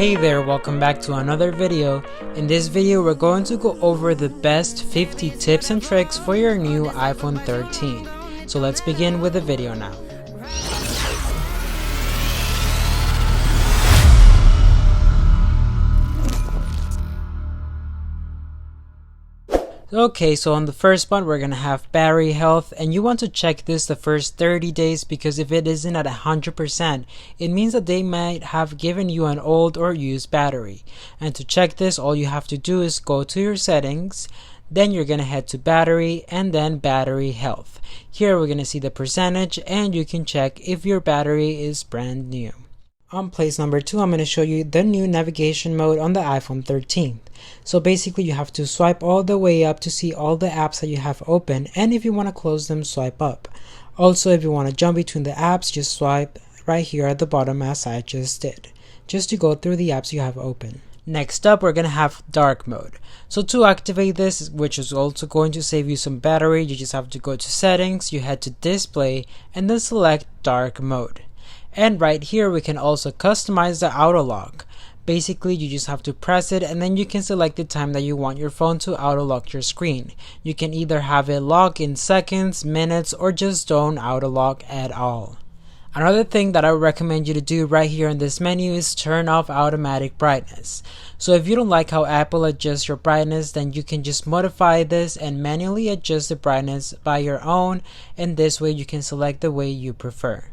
Hey there, welcome back to another video. In this video we're going to go over the best 50 tips and tricks for your new iPhone 13. So let's begin with the video now. Okay, so on the first one we're gonna have battery health, and you want to check this the first 30 days because if it isn't at 100%, it means that they might have given you an old or used battery. And to check this, all you have to do is go to your settings, then you're gonna head to battery and then battery health. Here we're gonna see the percentage and you can check if your battery is brand new. On place number 2, I'm going to show you the new navigation mode on the iPhone 13. So basically you have to swipe all the way up to see all the apps that you have open, and if you want to close them, swipe up. Also, if you want to jump between the apps, just swipe right here at the bottom as I just did, just to go through the apps you have open. Next up, we're going to have dark mode. So to activate this, which is also going to save you some battery, you just have to go to settings, you head to display, and then select dark mode. And right here we can also customize the auto lock. Basically you just have to press it and then you can select the time that you want your phone to auto lock your screen. You can either have it lock in seconds, minutes, or just don't auto lock at all. Another thing that I would recommend you to do right here in this menu is turn off automatic brightness. So if you don't like how Apple adjusts your brightness, then you can just modify this and manually adjust the brightness by your own, and this way you can select the way you prefer.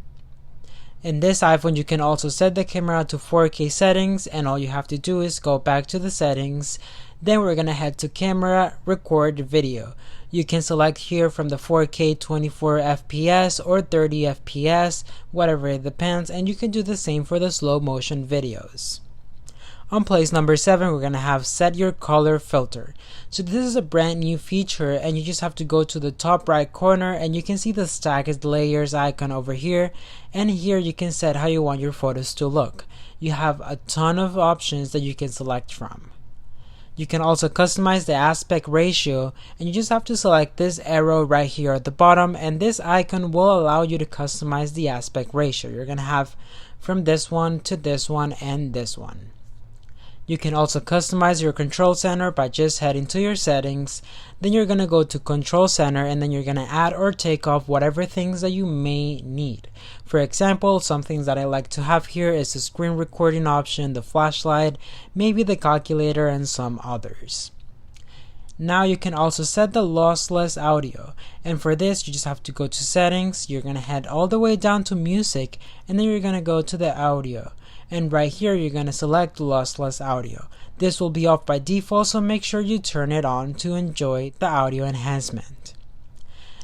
In this iPhone, you can also set the camera to 4K settings, and all you have to do is go back to the settings. Then we're gonna head to camera, record video. You can select here from the 4K 24 FPS or 30 FPS, whatever it depends, and you can do the same for the slow motion videos. On place number 7, we're gonna have set your color filter. So this is a brand new feature, and you just have to go to the top right corner and you can see the stacked layers icon over here, and here you can set how you want your photos to look. You have a ton of options that you can select from. You can also customize the aspect ratio, and you just have to select this arrow right here at the bottom, and this icon will allow you to customize the aspect ratio. You're gonna have from this one to this one and this one. You can also customize your control center by just heading to your settings, then you're going to go to control center, and then you're going to add or take off whatever things that you may need. For example, some things that I like to have here is the screen recording option, the flashlight, maybe the calculator, and some others. Now you can also set the lossless audio, and for this you just have to go to settings, you're going to head all the way down to music, and then you're going to go to the audio. And right here you're going to select lossless audio. This will be off by default, so make sure you turn it on to enjoy the audio enhancement.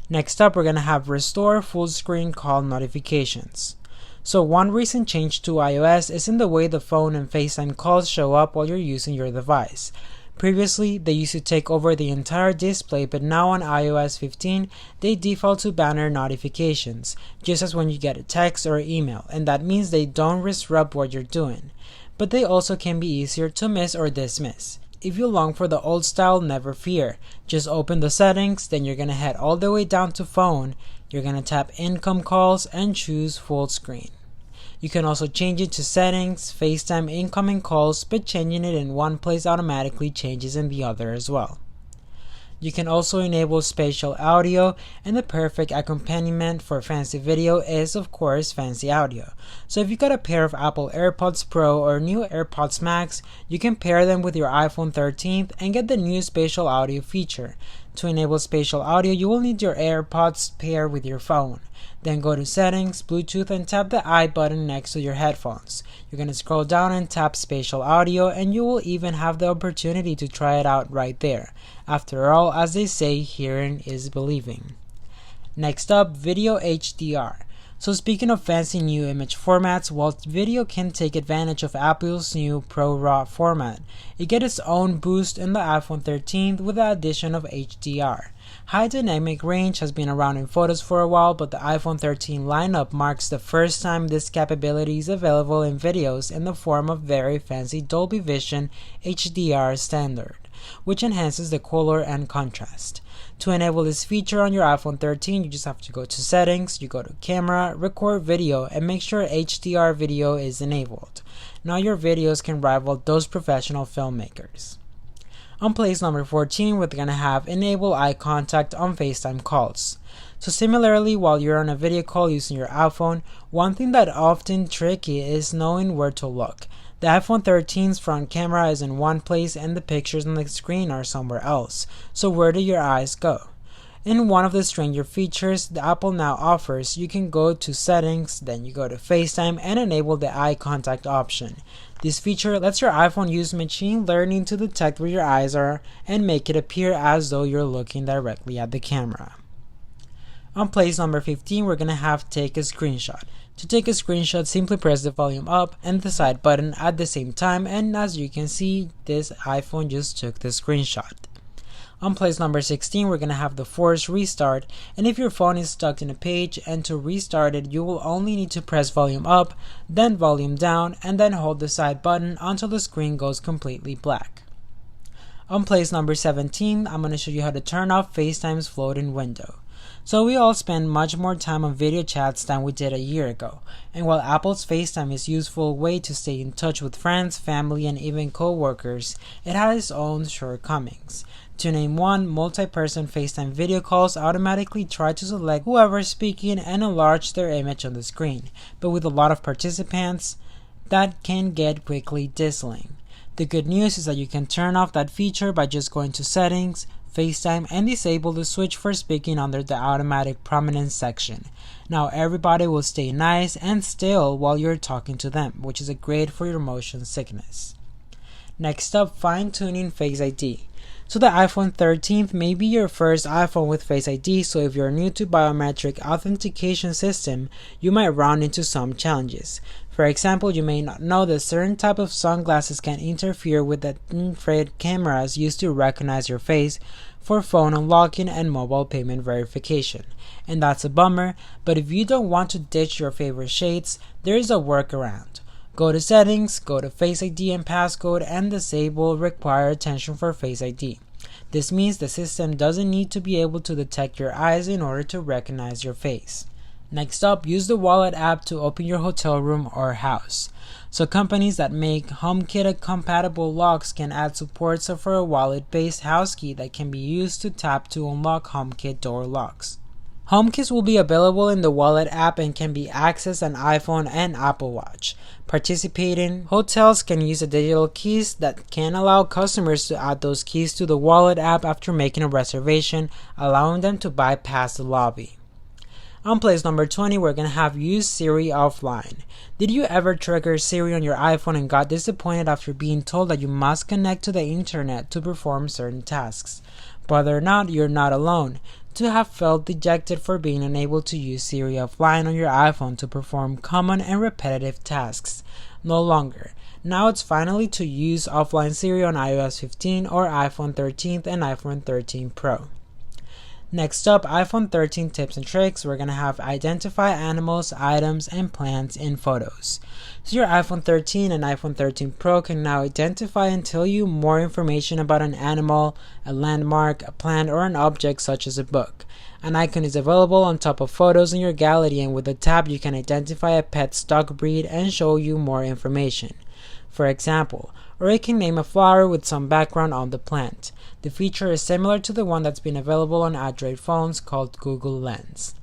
Next up, we're going to have restore full screen call notifications. So one recent change to iOS is in the way the phone and FaceTime calls show up while you're using your device. Previously, they used to take over the entire display, but now on iOS 15, they default to banner notifications, just as when you get a text or email, and that means they don't disrupt what you're doing. But they also can be easier to miss or dismiss. If you long for the old style, never fear. Just open the settings, then you're gonna head all the way down to phone, you're gonna tap income calls and choose full screen. You can also change it to settings, FaceTime incoming calls, but changing it in one place automatically changes in the other as well. You can also enable spatial audio, and the perfect accompaniment for fancy video is of course fancy audio. So if you got a pair of Apple AirPods Pro or new AirPods Max, you can pair them with your iPhone 13 and get the new spatial audio feature. To enable spatial audio, you will need your AirPods pair with your phone. Then go to settings, Bluetooth, and tap the I button next to your headphones. You're going to scroll down and tap spatial audio, and you will even have the opportunity to try it out right there. After all, as they say, hearing is believing. Next up, video HDR. So speaking of fancy new image formats, while video can take advantage of Apple's new ProRAW format, it gets its own boost in the iPhone 13 with the addition of HDR. High dynamic range has been around in photos for a while, but the iPhone 13 lineup marks the first time this capability is available in videos in the form of very fancy Dolby Vision HDR standard, which enhances the color and contrast. To enable this feature on your iPhone 13, you just have to go to Settings, you go to Camera, Record Video, and make sure HDR video is enabled. Now your videos can rival those professional filmmakers. On place number 14, we're going to have Enable Eye Contact on FaceTime calls. So similarly, while you're on a video call using your iPhone, one thing that often tricky is knowing where to look. The iPhone 13's front camera is in one place and the pictures on the screen are somewhere else. So where do your eyes go? In one of the stranger features the Apple now offers, you can go to Settings, then you go to FaceTime and enable the eye contact option. This feature lets your iPhone use machine learning to detect where your eyes are and make it appear as though you're looking directly at the camera. On place number 15, we're going to have Take a Screenshot. To take a screenshot, simply press the volume up and the side button at the same time, and as you can see, this iPhone just took the screenshot. On place number 16, we're going to have the Force Restart, and if your phone is stuck in a page and to restart it, you will only need to press volume up, then volume down, and then hold the side button until the screen goes completely black. On place number 17, I'm going to show you how to turn off FaceTime's floating window. So we all spend much more time on video chats than we did a year ago, and while Apple's FaceTime is a useful way to stay in touch with friends, family, and even co-workers, it has its own shortcomings. To name one, multi-person FaceTime video calls automatically try to select whoever is speaking and enlarge their image on the screen, but with a lot of participants, that can get quickly dizzying. The good news is that you can turn off that feature by just going to Settings, FaceTime, and disable the switch for speaking under the automatic prominence section. Now everybody will stay nice and still while you're talking to them, which is great for your motion sickness. Next up, fine-tuning Face ID. So the iPhone 13 may be your first iPhone with Face ID, so if you're new to biometric authentication system, you might run into some challenges. For example, you may not know that certain type of sunglasses can interfere with the infrared cameras used to recognize your face for phone unlocking and mobile payment verification. And that's a bummer, but if you don't want to ditch your favorite shades, there is a workaround. Go to Settings, go to Face ID and Passcode, and disable Require Attention for Face ID. This means the system doesn't need to be able to detect your eyes in order to recognize your face. Next up, use the Wallet app to open your hotel room or house. So companies that make HomeKit compatible locks can add support for a wallet-based house key that can be used to tap to unlock HomeKit door locks. HomeKits will be available in the Wallet app and can be accessed on iPhone and Apple Watch. Participating hotels can use the digital keys that can allow customers to add those keys to the Wallet app after making a reservation, allowing them to bypass the lobby. On place number 20, we're going to have Use Siri Offline. Did you ever trigger Siri on your iPhone and got disappointed after being told that you must connect to the internet to perform certain tasks? Whether or not, you're not alone. To have felt dejected for being unable to use Siri offline on your iPhone to perform common and repetitive tasks. No longer. Now it's finally to use offline Siri on iOS 15 or iPhone 13 and iPhone 13 Pro. Next up, iPhone 13 tips and tricks. We're going to have identify animals, items, and plants in photos. So your iPhone 13 and iPhone 13 Pro can now identify and tell you more information about an animal, a landmark, a plant, or an object such as a book. An icon is available on top of photos in your gallery, and with a tab you can identify a pet stock breed and show you more information. For example, or it can name a flower with some background on the plant. The feature is similar to the one that's been available on Android phones called Google Lens.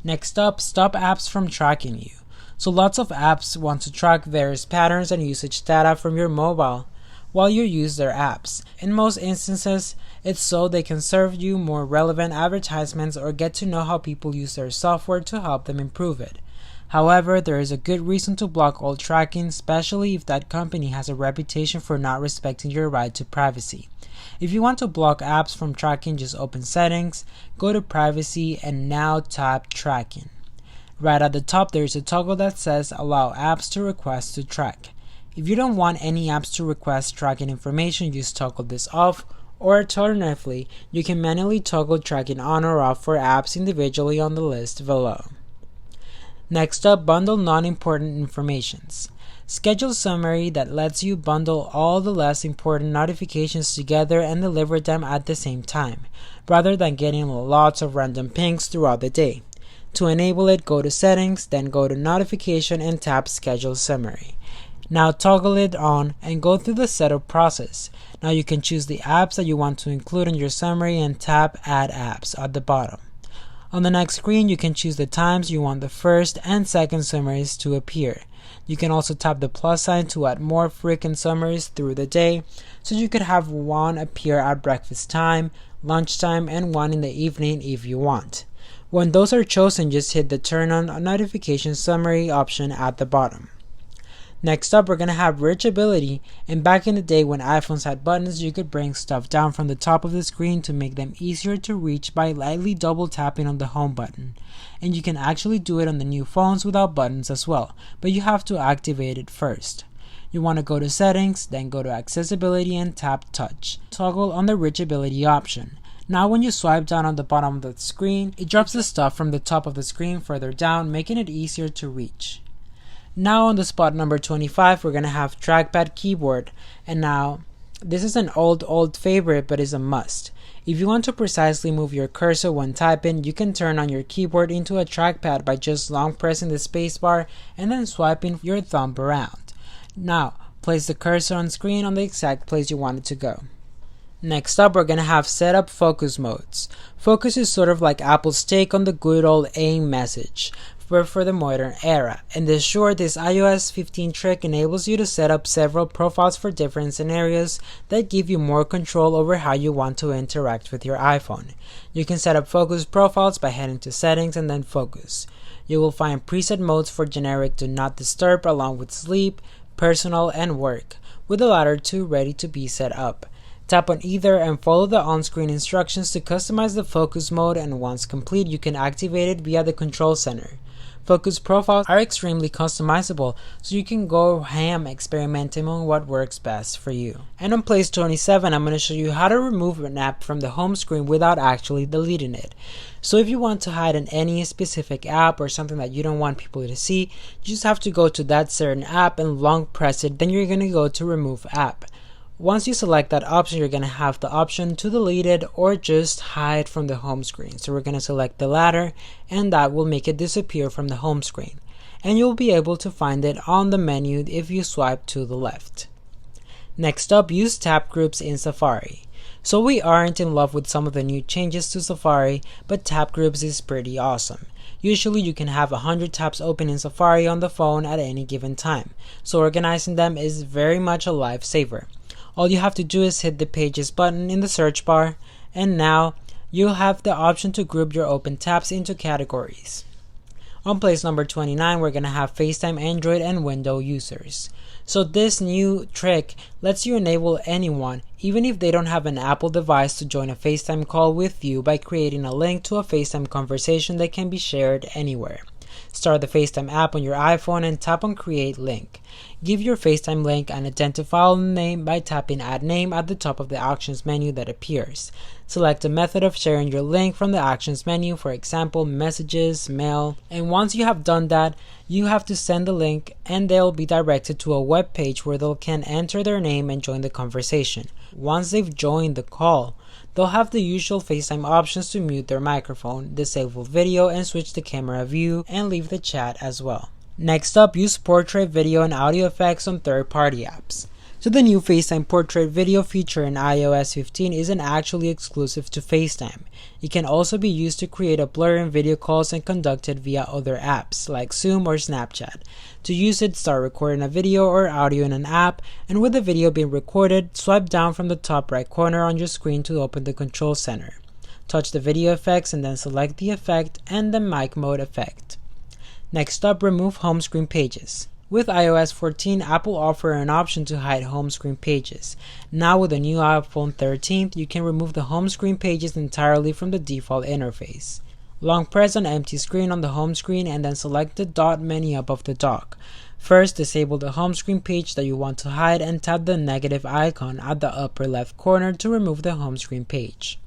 Next up, stop apps from tracking you. So lots of apps want to track various patterns and usage data from your mobile while you use their apps. In most instances, it's so they can serve you more relevant advertisements or get to know how people use their software to help them improve it. However, there is a good reason to block all tracking, especially if that company has a reputation for not respecting your right to privacy. If you want to block apps from tracking, just open Settings, go to Privacy, and now tap Tracking. Right at the top, there is a toggle that says Allow apps to request to track. If you don't want any apps to request tracking information, just toggle this off, or alternatively, you can manually toggle tracking on or off for apps individually on the list below. Next up, bundle non-important informations. Schedule Summary that lets you bundle all the less important notifications together and deliver them at the same time, rather than getting lots of random pings throughout the day. To enable it, go to Settings, then go to Notification and tap Schedule Summary. Now toggle it on and go through the setup process. Now you can choose the apps that you want to include in your summary and tap Add Apps at the bottom. On the next screen, you can choose the times you want the first and second summaries to appear. You can also tap the plus sign to add more frequent summaries through the day, so you could have one appear at breakfast time, lunchtime, and one in the evening if you want. When those are chosen, just hit the Turn on Notification Summary option at the bottom. Next up, we're going to have reachability, and back in the day when iPhones had buttons, you could bring stuff down from the top of the screen to make them easier to reach by lightly double tapping on the home button. And you can actually do it on the new phones without buttons as well, but you have to activate it first. You want to go to Settings, then go to Accessibility and tap Touch. Toggle on the reachability option. Now when you swipe down on the bottom of the screen, it drops the stuff from the top of the screen further down, making it easier to reach. Now on the spot number 25, we're going to have Trackpad Keyboard. And now, this is an old favorite, but is a must. If you want to precisely move your cursor when typing, you can turn on your keyboard into a trackpad by just long pressing the spacebar and then swiping your thumb around. Now, place the cursor on screen on the exact place you want it to go. Next up, we're going to have Setup Focus Modes. Focus is sort of like Apple's take on the good old aim message, but for the modern era. In this short, this iOS 15 trick enables you to set up several profiles for different scenarios that give you more control over how you want to interact with your iPhone. You can set up focus profiles by heading to Settings and then Focus. You will find preset modes for generic Do Not Disturb along with Sleep, Personal, and Work, with the latter two ready to be set up. Tap on either and follow the on-screen instructions to customize the focus mode, and once complete, you can activate it via the control center. Focus profiles are extremely customizable, so you can go ham experimenting on what works best for you. And on place 27, I'm going to show you how to remove an app from the home screen without actually deleting it. So if you want to hide any specific app or something that you don't want people to see, you just have to go to that certain app and long press it, then you're going to go to Remove App. Once you select that option, you're going to have the option to delete it or just hide from the home screen. So we're going to select the latter, and that will make it disappear from the home screen. And you'll be able to find it on the menu if you swipe to the left. Next up, use Tap Groups in Safari. So we aren't in love with some of the new changes to Safari, but Tap Groups is pretty awesome. Usually you can have 100 tabs open in Safari on the phone at any given time, so organizing them is very much a lifesaver. All you have to do is hit the Pages button in the search bar, and now you'll have the option to group your open tabs into categories. On place number 29, we're going to have FaceTime Android and Windows users. So this new trick lets you enable anyone, even if they don't have an Apple device, to join a FaceTime call with you by creating a link to a FaceTime conversation that can be shared anywhere. Start the FaceTime app on your iPhone and tap on Create Link. Give your FaceTime link an identifiable name by tapping Add Name at the top of the Actions menu that appears. Select a method of sharing your link from the Actions menu, for example, Messages, Mail, and once you have done that, you have to send the link and they'll be directed to a web page where they can enter their name and join the conversation. Once they've joined the call, they'll have the usual FaceTime options to mute their microphone, disable video, and switch the camera view, and leave the chat as well. Next up, use portrait video and audio effects on third-party apps. So the new FaceTime portrait video feature in iOS 15 isn't actually exclusive to FaceTime. It can also be used to create a blur in video calls and conduct it via other apps like Zoom or Snapchat. To use it, start recording a video or audio in an app, and with the video being recorded, swipe down from the top right corner on your screen to open the control center. Touch the video effects and then select the effect and the mic mode effect. Next up, remove home screen pages. With iOS 14, Apple offers an option to hide home screen pages. Now with the new iPhone 13, you can remove the home screen pages entirely from the default interface. Long press on empty screen on the home screen and then select the dot menu above the dock. First, disable the home screen page that you want to hide and tap the negative icon at the upper left corner to remove the home screen page.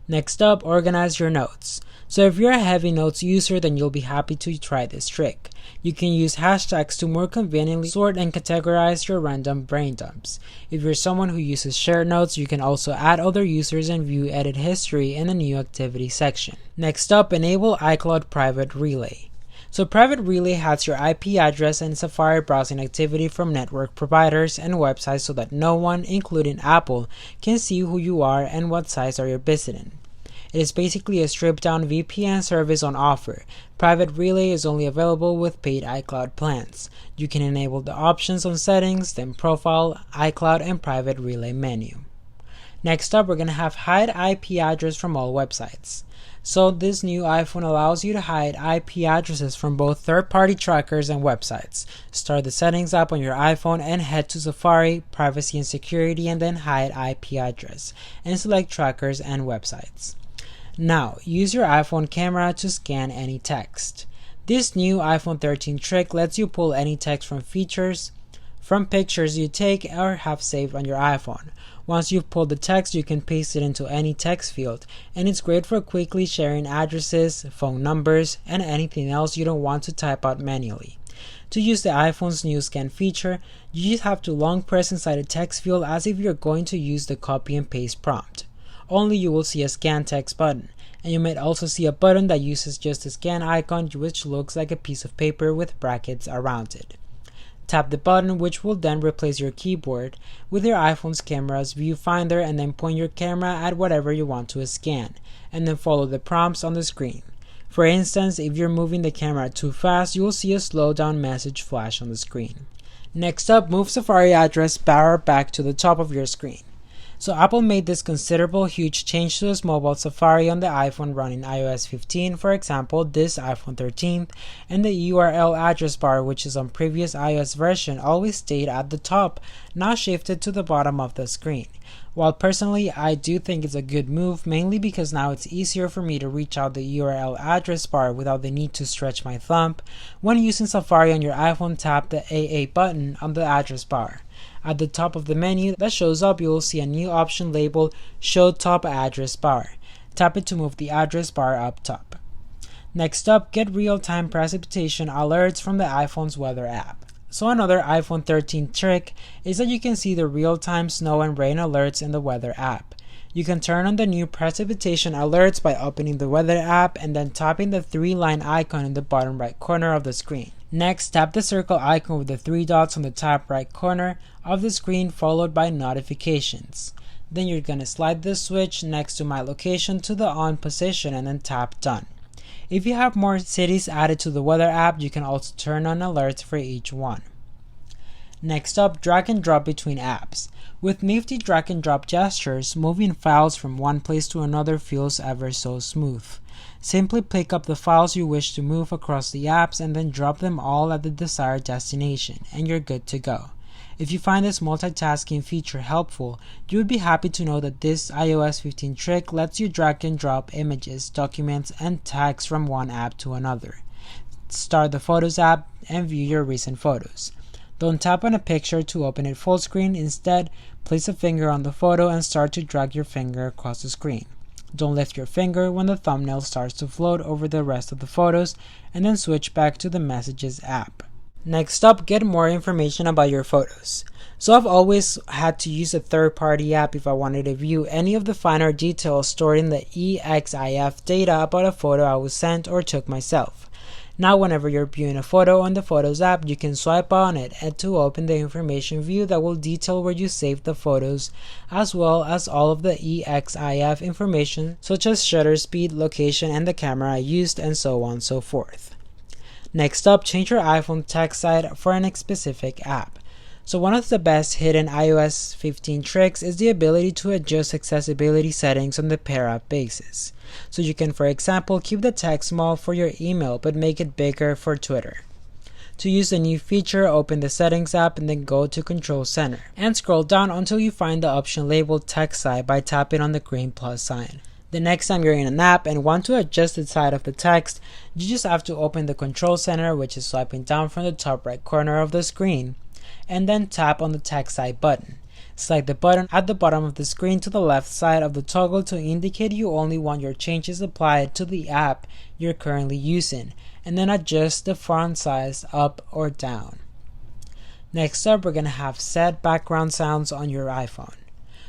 Next up, organize your notes. So if you're a heavy notes user, then you'll be happy to try this trick. You can use hashtags to more conveniently sort and categorize your random brain dumps. If you're someone who uses shared notes, you can also add other users and view edit history in the new activity section. Next up, enable iCloud Private Relay. So Private Relay hides your IP address and Safari browsing activity from network providers and websites so that no one, including Apple, can see who you are and what sites are you visiting. It is basically a stripped-down VPN service on offer. Private Relay is only available with paid iCloud plans. You can enable the options on Settings, then Profile, iCloud, and Private Relay menu. Next up, we're going to have hide IP address from all websites. So this new iPhone allows you to hide IP addresses from both third-party trackers and websites. Start the Settings app on your iPhone and head to Safari, Privacy and Security, and then hide IP address, and select trackers and websites. Now, use your iPhone camera to scan any text. This new iPhone 13 trick lets you pull any text from pictures you take or have saved on your iPhone. Once you've pulled the text, you can paste it into any text field, and it's great for quickly sharing addresses, phone numbers, and anything else you don't want to type out manually. To use the iPhone's new scan feature, you just have to long press inside a text field as if you're going to use the copy and paste prompt. Only you will see a scan text button, and you might also see a button that uses just the scan icon, which looks like a piece of paper with brackets around it. Tap the button, which will then replace your keyboard with your iPhone's camera's viewfinder, and then point your camera at whatever you want to scan, and then follow the prompts on the screen. For instance, if you're moving the camera too fast, you will see a slow down message flash on the screen. Next up, move Safari address bar back to the top of your screen. So Apple made this considerable huge change to its mobile Safari on the iPhone running iOS 15, for example this iPhone 13, and the URL address bar, which is on previous iOS version, always stayed at the top, now shifted to the bottom of the screen. While personally I do think it's a good move, mainly because now it's easier for me to reach out the URL address bar without the need to stretch my thumb. When using Safari on your iPhone, tap the AA button on the address bar. At the top of the menu that shows up, you will see a new option labeled Show Top Address Bar. Tap it to move the address bar up top. Next up, get real-time precipitation alerts from the iPhone's weather app. So another iPhone 13 trick is that you can see the real-time snow and rain alerts in the weather app. You can turn on the new precipitation alerts by opening the weather app and then tapping the 3-line icon in the bottom right corner of the screen. Next, tap the circle icon with the 3 dots on the top right corner of the screen, followed by notifications. Then you're going to slide the switch next to my location to the on position and then tap done. If you have more cities added to the weather app, you can also turn on alerts for each one. Next up, drag and drop between apps. With nifty drag and drop gestures, moving files from one place to another feels ever so smooth. Simply pick up the files you wish to move across the apps and then drop them all at the desired destination, and you're good to go. If you find this multitasking feature helpful, you would be happy to know that this iOS 15 trick lets you drag and drop images, documents, and tags from one app to another. Start the Photos app and view your recent photos. Don't tap on a picture to open it full screen. Instead, place a finger on the photo and start to drag your finger across the screen. Don't lift your finger when the thumbnail starts to float over the rest of the photos, and then switch back to the Messages app. Next up, get more information about your photos. So I've always had to use a third-party app if I wanted to view any of the finer details stored in the EXIF data about a photo I was sent or took myself. Now whenever you're viewing a photo on the Photos app, you can swipe on it and to open the information view that will detail where you saved the photos, as well as all of the EXIF information such as shutter speed, location, and the camera I used, and so on and so forth. Next up, change your iPhone text side for a specific app. So one of the best hidden iOS 15 tricks is the ability to adjust accessibility settings on the per app basis. So you can, for example, keep the text small for your email but make it bigger for Twitter. To use the new feature, open the Settings app and then go to Control Center and scroll down until you find the option labeled Text Side by tapping on the green plus sign. The next time you're in an app and want to adjust the side of the text, you just have to open the Control Center, which is swiping down from the top right corner of the screen, and then tap on the Text Side button. Select the button at the bottom of the screen to the left side of the toggle to indicate you only want your changes applied to the app you're currently using, and then adjust the font size up or down. Next up, we're going to have set background sounds on your iPhone.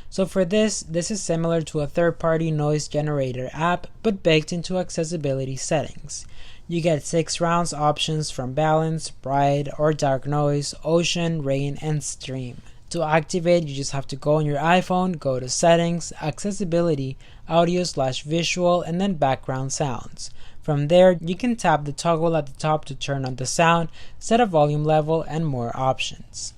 So for this is similar to a third-party noise generator app, but baked into accessibility settings. You get 6 rounds options from balance, bright or dark noise, ocean, rain, and stream. To activate, you just have to go on your iPhone, go to settings, accessibility, audio/visual, and then background sounds. From there, you can tap the toggle at the top to turn on the sound, set a volume level, and more options.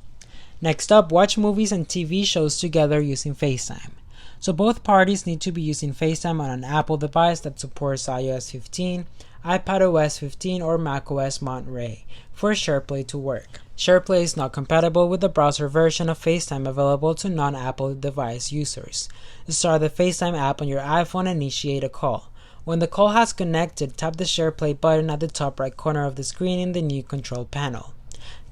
Next up, watch movies and TV shows together using FaceTime. So both parties need to be using FaceTime on an Apple device that supports iOS 15, iPadOS 15, or macOS Monterey for SharePlay to work. SharePlay is not compatible with the browser version of FaceTime available to non-Apple device users. Start the FaceTime app on your iPhone and initiate a call. When the call has connected, tap the SharePlay button at the top right corner of the screen in the new control panel.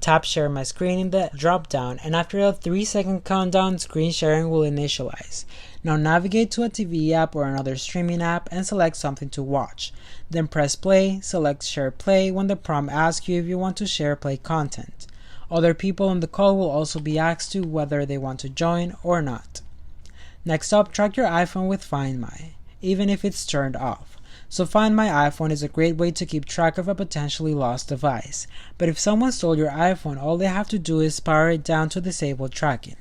Tap Share My Screen in the drop-down, and after a 3-second countdown, screen sharing will initialize. Now navigate to a TV app or another streaming app and select something to watch. Then press play, select Share Play when the prompt asks you if you want to share play content. Other people on the call will also be asked to whether they want to join or not. Next up, track your iPhone with Find My, even if it's turned off. So Find My iPhone is a great way to keep track of a potentially lost device. But if someone stole your iPhone, all they have to do is power it down to disable tracking.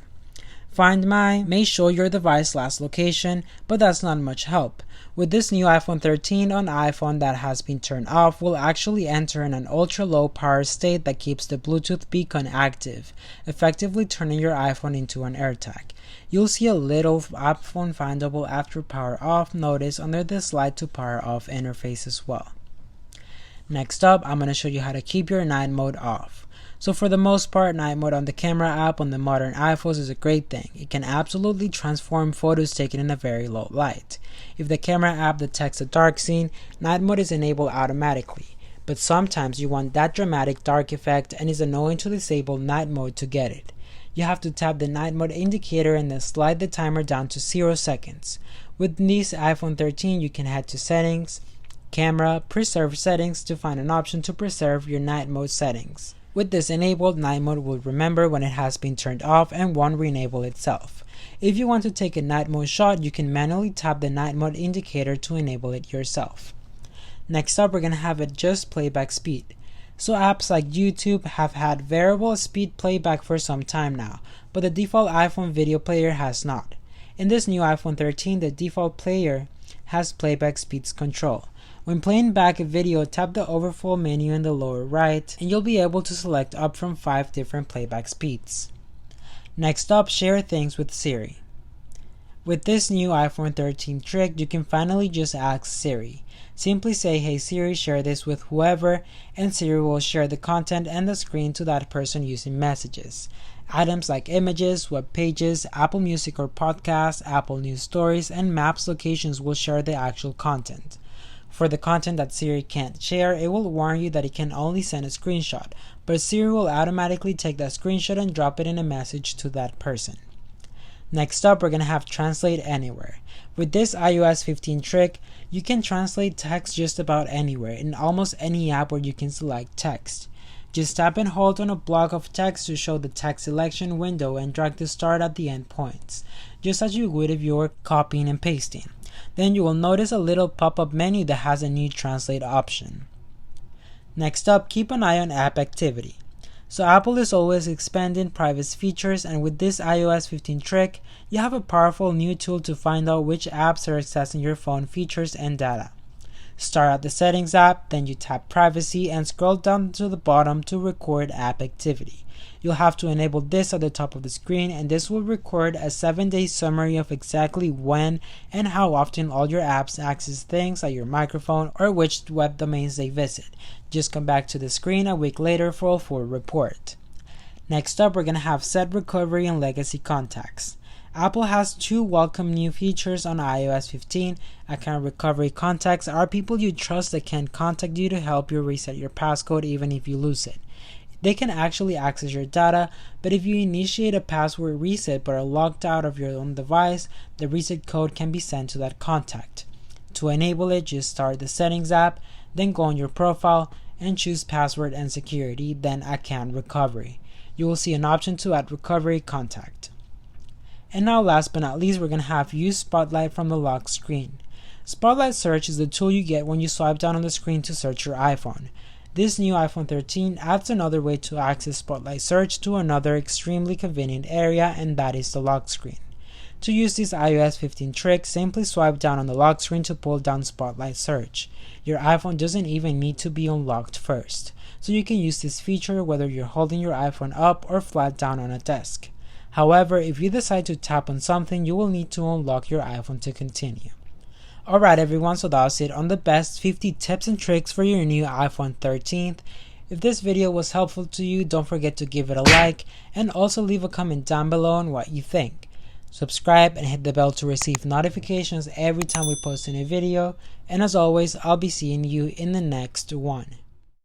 Find My may show your device's last location, but that's not much help. With this new iPhone 13 on iPhone that has been turned off, will actually enter in an ultra-low power state that keeps the Bluetooth beacon active, effectively turning your iPhone into an AirTag. You'll see a little iPhone findable after power off notice under the slide to power off interface as well. Next up, I'm going to show you how to keep your night mode off. So for the most part, night mode on the camera app on the modern iPhones is a great thing. It can absolutely transform photos taken in a very low light. If the camera app detects a dark scene, night mode is enabled automatically. But sometimes you want that dramatic dark effect and it's annoying to disable night mode to get it. You have to tap the night mode indicator and then slide the timer down to 0 seconds. With this iPhone 13, you can head to settings, camera, preserve settings to find an option to preserve your night mode settings. With this enabled, night mode will remember when it has been turned off and won't re-enable itself. If you want to take a night mode shot, you can manually tap the night mode indicator to enable it yourself. Next up, we're going to have adjust playback speed. So apps like YouTube have had variable speed playback for some time now, but the default iPhone video player has not. In this new iPhone 13, the default player has playback speeds control. When playing back a video, tap the overflow menu in the lower right, and you'll be able to select up from 5 different playback speeds. Next up, share things with Siri. With this new iPhone 13 trick, you can finally just ask Siri. Simply say, "Hey Siri, share this with whoever," and Siri will share the content and the screen to that person using messages. Items like images, web pages, Apple Music or podcasts, Apple News Stories, and Maps locations will share the actual content. For the content that Siri can't share, it will warn you that it can only send a screenshot, but Siri will automatically take that screenshot and drop it in a message to that person. Next up, we're going to have Translate Anywhere. With this iOS 15 trick, you can translate text just about anywhere in almost any app where you can select text. Just tap and hold on a block of text to show the text selection window and drag the start at the end points, just as you would if you were copying and pasting. Then you will notice a little pop-up menu that has a new translate option. Next up, keep an eye on app activity. So Apple is always expanding privacy features, and with this iOS 15 trick, you have a powerful new tool to find out which apps are accessing your phone features and data. Start at the Settings app, then you tap Privacy and scroll down to the bottom to record app activity. You'll have to enable this at the top of the screen, and this will record a 7-day summary of exactly when and how often all your apps access things like your microphone or which web domains they visit. Just come back to the screen a week later for a full report. Next up, we're going to have Set Recovery and Legacy Contacts. Apple has 2 welcome new features on iOS 15. Account recovery contacts are people you trust that can contact you to help you reset your passcode even if you lose it. They can actually access your data, but if you initiate a password reset but are locked out of your own device, the reset code can be sent to that contact. To enable it, just start the Settings app, then go on your profile and choose Password and Security, then Account Recovery. You will see an option to add recovery contact. And now last but not least, we're going to have Use Spotlight from the lock screen. Spotlight Search is the tool you get when you swipe down on the screen to search your iPhone. This new iPhone 13 adds another way to access Spotlight Search to another extremely convenient area, and that is the lock screen. To use this iOS 15 trick, simply swipe down on the lock screen to pull down Spotlight Search. Your iPhone doesn't even need to be unlocked first, so you can use this feature whether you're holding your iPhone up or flat down on a desk. However, if you decide to tap on something, you will need to unlock your iPhone to continue. Alright everyone, so that was it on the best 50 tips and tricks for your new iPhone 13. If this video was helpful to you, don't forget to give it a like and also leave a comment down below on what you think. Subscribe and hit the bell to receive notifications every time we post a new video, and as always, I'll be seeing you in the next one.